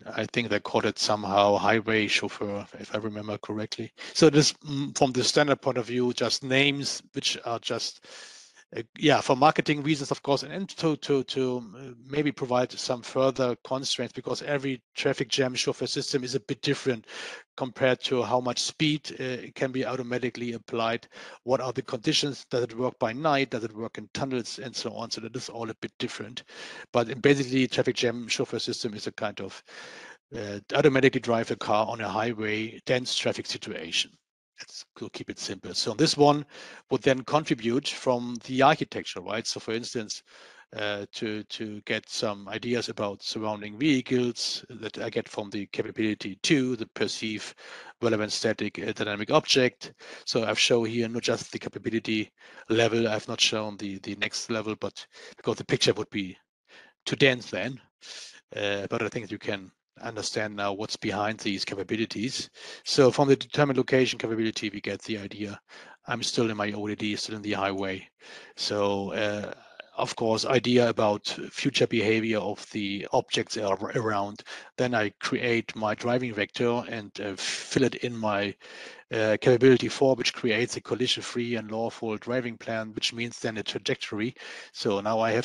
I think they called it somehow highway chauffeur, if I remember correctly. So this, from the standard point of view, just names which are just, yeah, for marketing reasons, of course, and to maybe provide some further constraints, because every traffic jam chauffeur system is a bit different compared to how much speed can be automatically applied. What are the conditions? Does it work by night? Does it work in tunnels and so on? So that is all a bit different. But basically, traffic jam chauffeur system is a kind of automatically drive a car on a highway, dense traffic situation. Let's keep it simple. So this one would then contribute from the architecture, right? So for instance, to get some ideas about surrounding vehicles that I get from the capability to the perceive relevant static dynamic object. So I've shown here not just the capability level, I've not shown the next level, but because the picture would be too dense then. But I think you can understand now what's behind these capabilities. So from the determined location capability, we get the idea. I'm still in my ODD, still in the highway. So of course, idea about future behavior of the objects around. Then I create my driving vector and fill it in my capability 4, which creates a collision-free and lawful driving plan, which means then a trajectory. So now I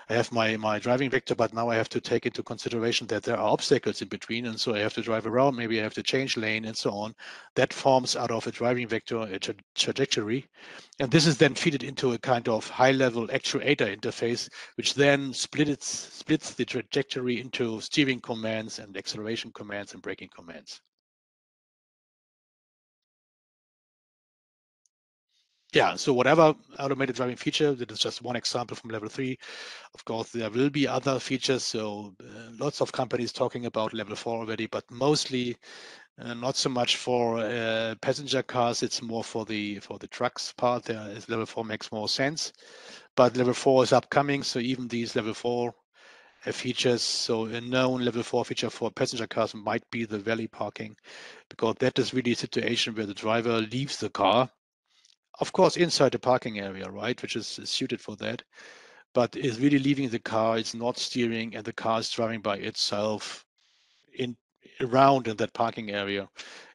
have my driving vector, but now I have to take into consideration that there are obstacles in between, and so I have to drive around. Maybe I have to change lane and so on. That forms out of a driving vector a trajectory, and this is then fed into a kind of high-level actuator interface, which then splits the trajectory into steering commands and acceleration commands and braking commands. Yeah, so whatever automated driving feature, that is just one example from level 3. Of course, there will be other features. So lots of companies talking about level 4 already, but mostly not so much for passenger cars. It's more for the trucks part. There is level 4 makes more sense, but level 4 is upcoming. So even these level 4 features, so a known level 4 feature for passenger cars might be the valley parking, because that is really a situation where the driver leaves the car, of course, inside the parking area, right, which is suited for that, but is really leaving the car, it's not steering, and the car is driving by itself around in that parking area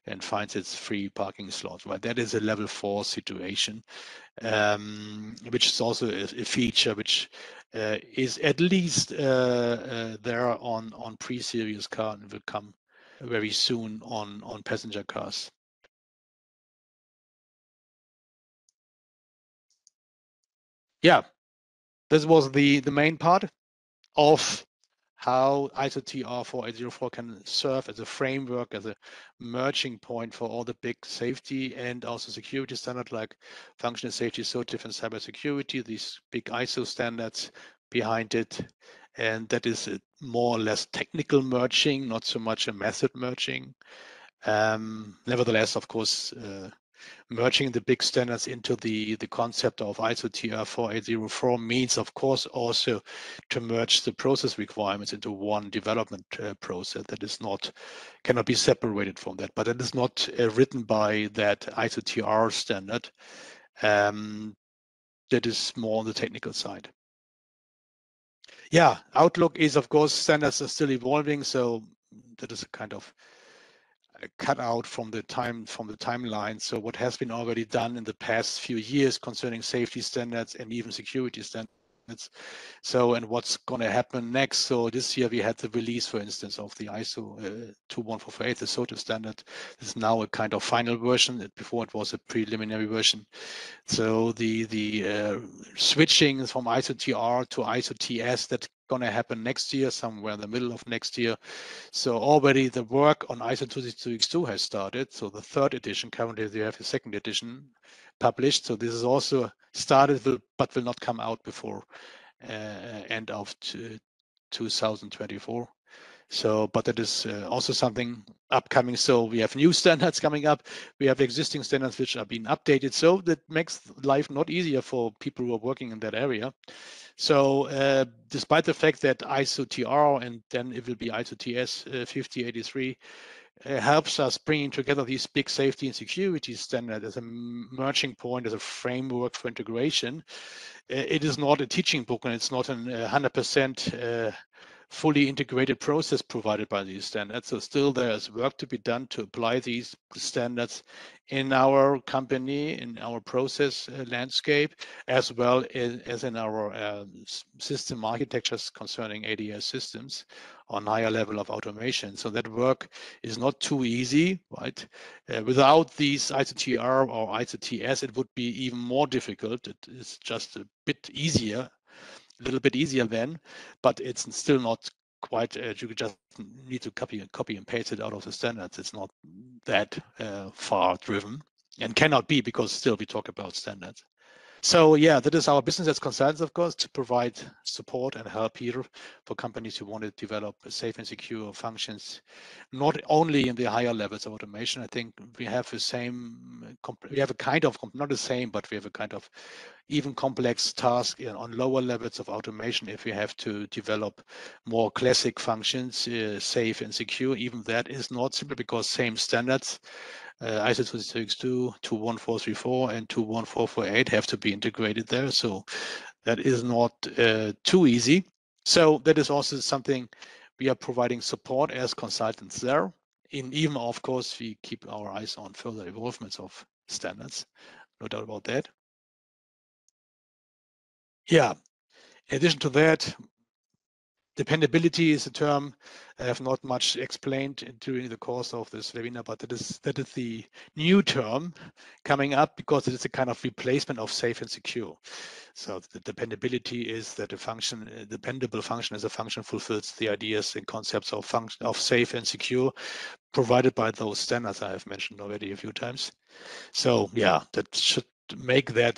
and finds its free parking slot, right? That is a level 4 situation, which is also a feature which is at least there on pre-series car and will come very soon on passenger cars. Yeah, this was the main part of how ISO TR 4804 can serve as a framework, as a merging point for all the big safety and also security standards like functional safety, SOTIF, and cybersecurity, these big ISO standards behind it. And that is a more or less technical merging, not so much a method merging. Nevertheless, of course, merging the big standards into the concept of ISO TR 4804 means, of course, also to merge the process requirements into one development process that is cannot be separated from that. But that is not written by that ISO TR standard. That is more on the technical side. Yeah, Outlook is, of course, standards are still evolving, so that is a kind of cut out from the timeline. So what has been already done in the past few years concerning safety standards and even security standards So, and what's going to happen next? So this year we had the release, for instance, of the ISO 21448, the SOTIF standard. This is now a kind of final version. Before it was a preliminary version. So the switching from ISO TR to ISO TS, that's going to happen next year, somewhere in the middle of next year. So already the work on ISO 26262 has started. So the third edition, currently we have a second edition published. So this is also started, but will not come out before end of 2024. So, but that is also something upcoming. So we have new standards coming up. We have existing standards which are being updated. So that makes life not easier for people who are working in that area. So despite the fact that ISO TR and then it will be ISO TS 5083 helps us bringing together these big safety and security standards as a merging point, as a framework for integration. It is not a teaching book, and it's not a 100% fully integrated process provided by these standards. So still there's work to be done to apply these standards in our company, in our process landscape, as well as in our system architectures concerning ADS systems on higher level of automation. So that work is not too easy, right? Without these ISO TR or ISO TS, it would be even more difficult. It is just a bit easier, a little bit easier then, but it's still not quite, you just need to copy and paste it out of the standards. It's not that far driven, and cannot be, because still we talk about standards. So yeah, that is our business as consultants, of course, to provide support and help here for companies who want to develop safe and secure functions, not only in the higher levels of automation. I think we have the same, we have a kind of, not the same, but we have a kind of even complex task on lower levels of automation. If we have to develop more classic functions, safe and secure, even that is not simply because same standards, ISO 26262, 21434, and 21448 have to be integrated there. So that is not too easy. So that is also something we are providing support as consultants there. Even, of course, we keep our eyes on further evolvements of standards, no doubt about that. Yeah, in addition to that, dependability is a term I have not much explained during the course of this webinar, but that is the new term coming up, because it is a kind of replacement of safe and secure. So the dependability is that a function, a dependable function, is a function fulfills the ideas and concepts of function of safe and secure provided by those standards I have mentioned already a few times. So yeah, that should make that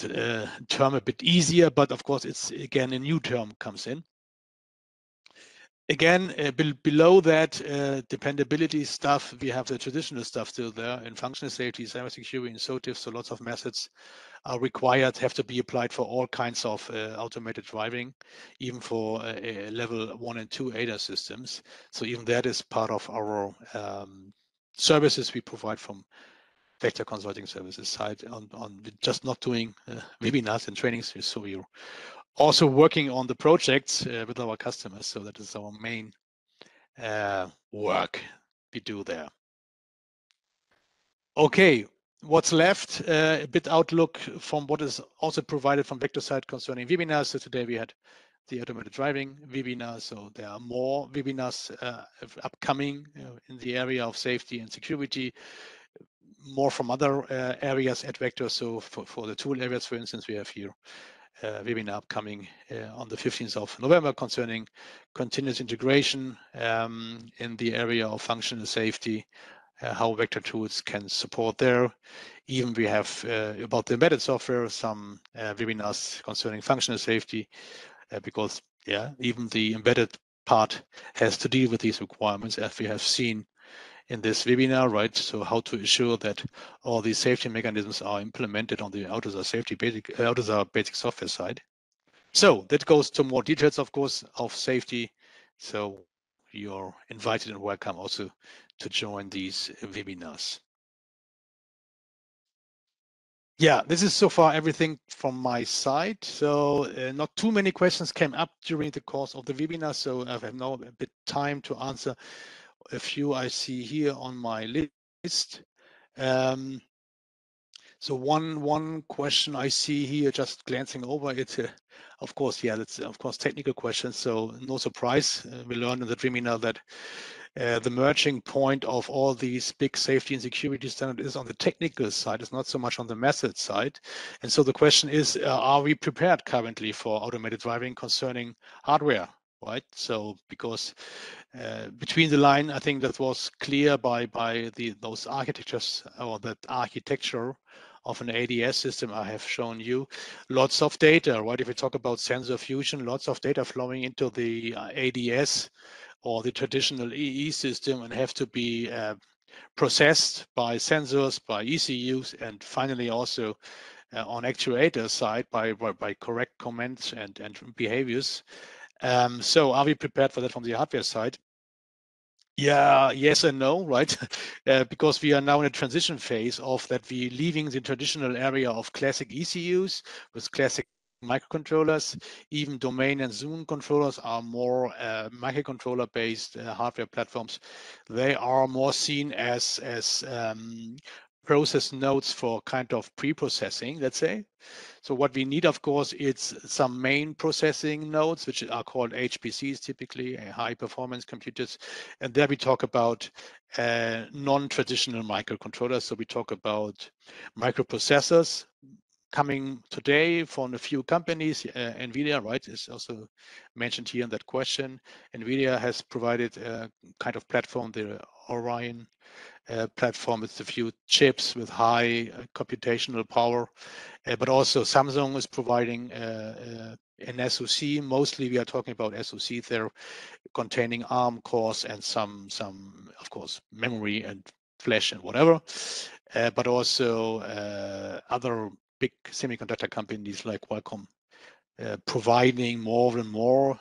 term a bit easier, but of course it's again a new term comes in. Again, below that dependability stuff, we have the traditional stuff still there in functional safety, cybersecurity, and SOTIF. So lots of methods are required, have to be applied for all kinds of automated driving, even for level 1 and 2 ADAS systems. So even that is part of our services we provide from Vector Consulting Services side on just not doing webinars and trainings. So we're also working on the projects with our customers. So that is our main work we do there. Okay, what's left? A bit outlook from what is also provided from Vector side concerning webinars. So today we had the automated driving webinar. So there are more webinars upcoming in the area of safety and security, more from other areas at Vector. So for the tool areas, for instance, we have here webinar upcoming on the 15th of November concerning continuous integration in the area of functional safety, how Vector tools can support there. Even we have about the embedded software, some webinars concerning functional safety, because yeah, even the embedded part has to deal with these requirements, as we have seen in this webinar, right? So how to ensure that all these safety mechanisms are implemented on the AUTOSAR basic software side. So that goes to more details, of course, of safety. So you're invited and welcome also to join these webinars. Yeah, this is so far everything from my side. So not too many questions came up during the course of the webinar, so I have now a bit time to answer a few I see here on my list. So one question I see here, just glancing over it, of course, yeah, that's of course technical questions. So no surprise, we learned in the webinar that the merging point of all these big safety and security standards is on the technical side. It's not so much on the method side. And so the question is, are we prepared currently for automated driving concerning hardware? Right. So because between the line, I think that was clear by those architectures or that architecture of an ADS system I have shown you. Lots of data, right? If we talk about sensor fusion, lots of data flowing into the ADS or the traditional EE system and have to be processed by sensors, by ECUs, and finally also on actuator side by correct commands and behaviors. So are we prepared for that from the hardware side? Yeah, yes and no, right? Because we are now in a transition phase of that we leaving the traditional area of classic ECUs with classic microcontrollers. Even domain and zone controllers are more microcontroller based hardware platforms. They are more seen as process nodes for kind of pre-processing, let's say. So what we need, of course, it's some main processing nodes, which are called HPCs, typically high performance computers. And there we talk about non-traditional microcontrollers. So we talk about microprocessors coming today from a few companies. NVIDIA, right, is also mentioned here in that question. NVIDIA has provided a kind of platform, the Orion platform with a few chips with high computational power, but also Samsung is providing an SoC. Mostly we are talking about SoC there containing ARM cores and some of course memory and flash and whatever, but also other big semiconductor companies like Qualcomm providing more and more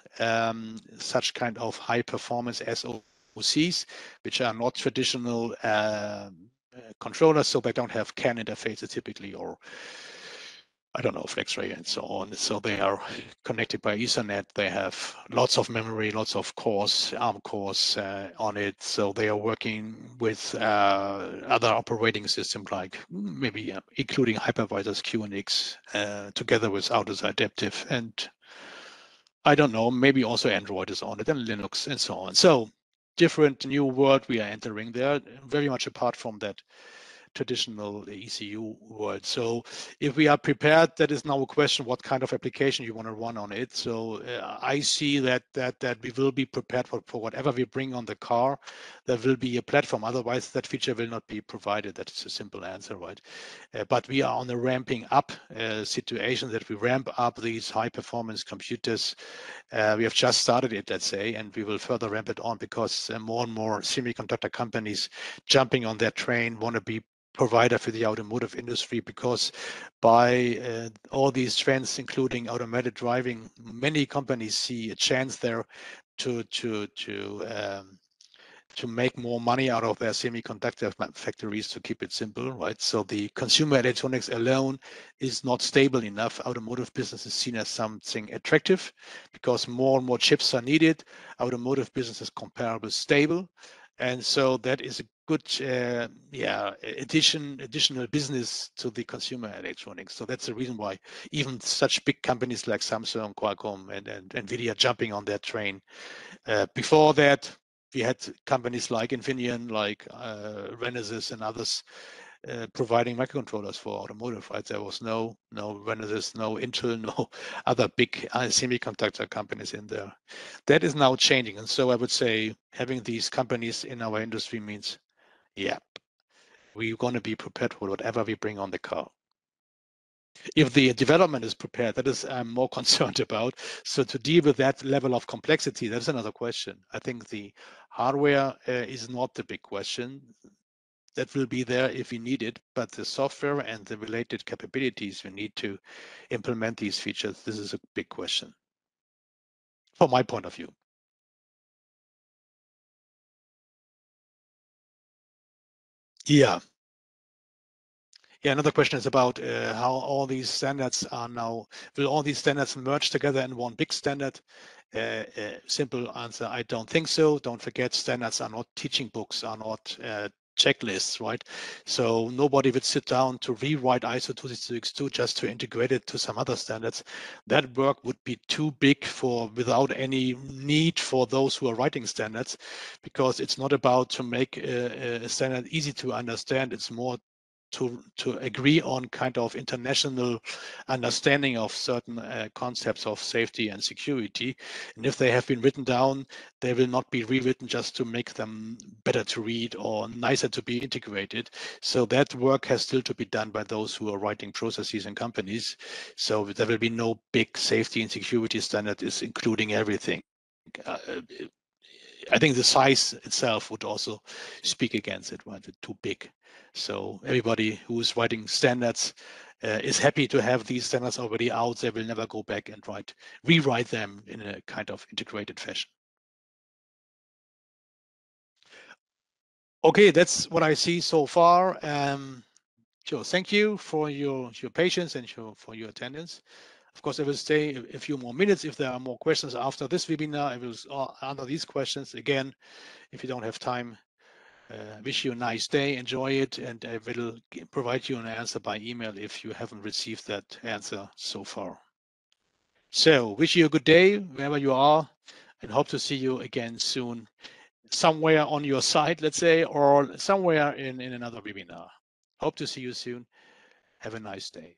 such kind of high performance SoCs, which are not traditional controllers, so they don't have CAN interfaces typically, or I don't know, FlexRay and so on. So they are connected by Ethernet. They have lots of memory, lots of cores, ARM cores on it. So they are working with other operating systems like maybe including hypervisors, QNX, together with Auto's Adaptive, and I don't know, maybe also Android is on it and Linux and so on. So different new world we are entering there, very much apart from that traditional ECU world. So if we are prepared, that is now a question what kind of application you want to run on it. So I see that we will be prepared for whatever we bring on the car. There will be a platform, otherwise that feature will not be provided. That is a simple answer, right? But we are on a ramping up situation that we ramp up these high performance computers. We have just started it, let's say, and we will further ramp it on because more and more semiconductor companies jumping on that train want to be provider for the automotive industry, because by all these trends, including automated driving, many companies see a chance there to make more money out of their semiconductor factories, to keep it simple, right? So the consumer electronics alone is not stable enough. Automotive business is seen as something attractive because more and more chips are needed. Automotive business is comparable stable. And so that is a good additional business to the consumer electronics. So that's the reason why even such big companies like Samsung, Qualcomm, and NVIDIA jumping on that train. Before that, we had companies like Infineon, like Renesas and others providing microcontrollers for automotive, right? There was no Renesas, no Intel, no other big semiconductor companies in there. That is now changing. And so I would say having these companies in our industry means, yeah, we're going to be prepared for whatever we bring on the car. If the development is prepared, that is I'm more concerned about. So to deal with that level of complexity, that's another question. I think the hardware is not the big question. That will be there if we need it, but the software and the related capabilities we need to implement these features, this is a big question from my point of view. Yeah. Yeah, another question is about how all these standards are now, will all these standards merge together in one big standard? Simple answer, I don't think so. Don't forget, standards are not teaching books, are not checklists, right? So nobody would sit down to rewrite ISO 26262 just to integrate it to some other standards. That work would be too big for without any need for those who are writing standards, because it's not about to make a standard easy to understand. It's more to agree on kind of international understanding of certain concepts of safety and security. And if they have been written down, they will not be rewritten just to make them better to read or nicer to be integrated. So that work has still to be done by those who are writing processes and companies. So there will be no big safety and security standard is including everything. I think the size itself would also speak against it, right? It's too big. So everybody who is writing standards is happy to have these standards already out. They will never go back and rewrite them in a kind of integrated fashion. Okay, that's what I see so far. Sure. Thank you for your patience and for your attendance. Of course, I will stay a few more minutes. If there are more questions after this webinar, I will answer these questions again. If you don't have time, wish you a nice day, enjoy it, and I will provide you an answer by email if you haven't received that answer so far. So wish you a good day wherever you are, and hope to see you again soon, somewhere on your site, let's say, or somewhere in another webinar. Hope to see you soon. Have a nice day.